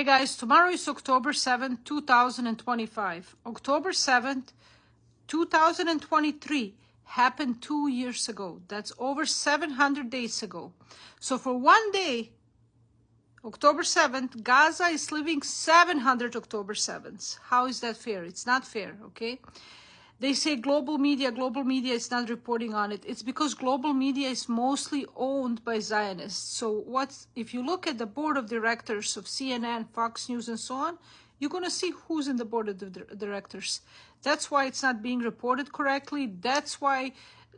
Hey guys, tomorrow is October 7th, 2025. October 7th, 2023 happened 2 years ago. That's over 700 days ago. So for one day, October 7th, Gaza is living 700 October 7th. How is that fair? It's not fair, okay? They say global media is not reporting on it. It's because global media is mostly owned by Zionists. So if you look at the board of directors of CNN, Fox News, and so on, you're going to see who's in the board of the directors. That's why it's not being reported correctly. That's why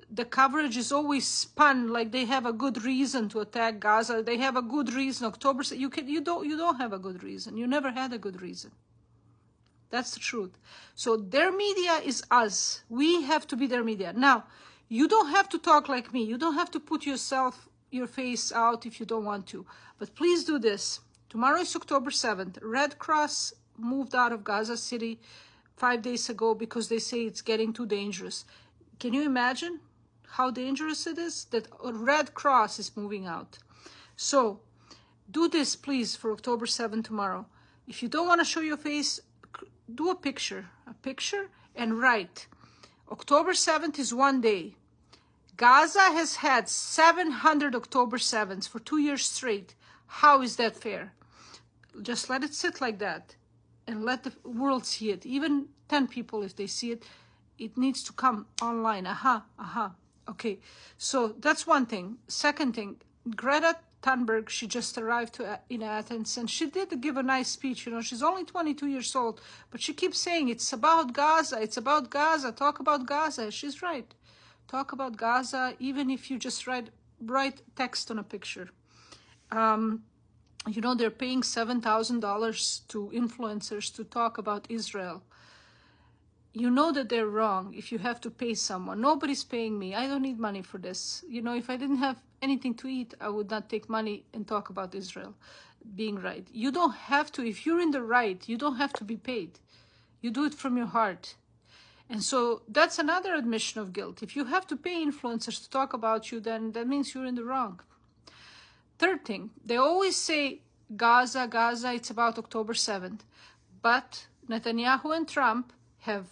the coverage is always spun like they have a good reason to attack Gaza. They have a good reason. October, you don't have a good reason. You never had a good reason. That's the truth. So their media is us. We have to be their media. Now, you don't have to talk like me. You don't have to put your face out if you don't want to. But please do this. Tomorrow is October 7th. Red Cross moved out of Gaza City 5 days ago because they say it's getting too dangerous. Can you imagine how dangerous it is that a Red Cross is moving out? So do this, please, for October 7th tomorrow. If you don't want to show your face, do a picture, and write. October 7th is one day. Gaza has had 700 October 7th for 2 years straight. How is that fair? Just let it sit like that and let the world see it. Even 10 people, if they see it, it needs to come online. Okay, so that's one thing. Second thing, Greta Thunberg, she just arrived in Athens, and she did give a nice speech. You know, she's only 22 years old, but she keeps saying it's about Gaza, it's about Gaza, talk about Gaza. She's right. Talk about Gaza, even if you just write text on a picture. You know, they're paying $7,000 to influencers to talk about Israel. You know that they're wrong if you have to pay someone. Nobody's paying me. I don't need money for this. You know, if I didn't have anything to eat, I would not take money and talk about Israel being right. You don't have to. If you're in the right, you don't have to be paid. You do it from your heart. And so that's another admission of guilt. If you have to pay influencers to talk about you, then that means you're in the wrong. Third thing, they always say Gaza, it's about October 7th. But Netanyahu and Trump have,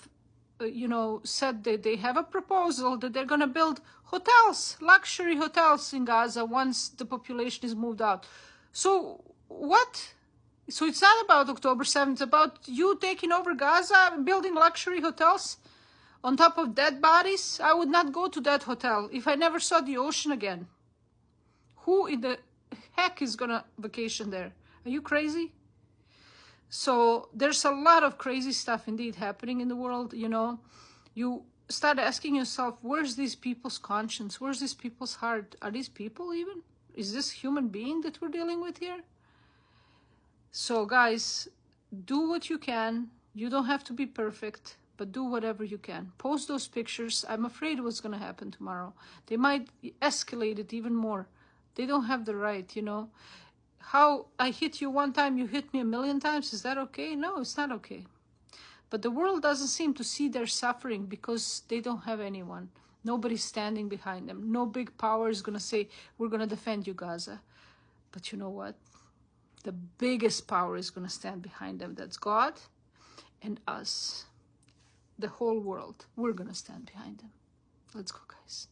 said that they have a proposal that they're going to build hotels, luxury hotels in Gaza once the population is moved out. So what? So it's not about October 7th, it's about you taking over Gaza and building luxury hotels on top of dead bodies? I would not go to that hotel if I never saw the ocean again. Who in the heck is going to vacation there? Are you crazy? So there's a lot of crazy stuff indeed happening in the world. You know, you start asking yourself, where's these people's conscience? Where's these people's heart? Are these people even? Is this human being that we're dealing with here? So guys, do what you can. You don't have to be perfect, but do whatever you can. Post those pictures. I'm afraid what's going to happen tomorrow. They might escalate it even more. They don't have the right, you know. How I hit you one time, you hit me 1,000,000 times. Is that okay? No, it's not okay. But the world doesn't seem to see their suffering because they don't have anyone. Nobody's standing behind them. No big power is going to say, we're going to defend you, Gaza. But you know what? The biggest power is going to stand behind them. That's God and us. The whole world. We're going to stand behind them. Let's go, guys.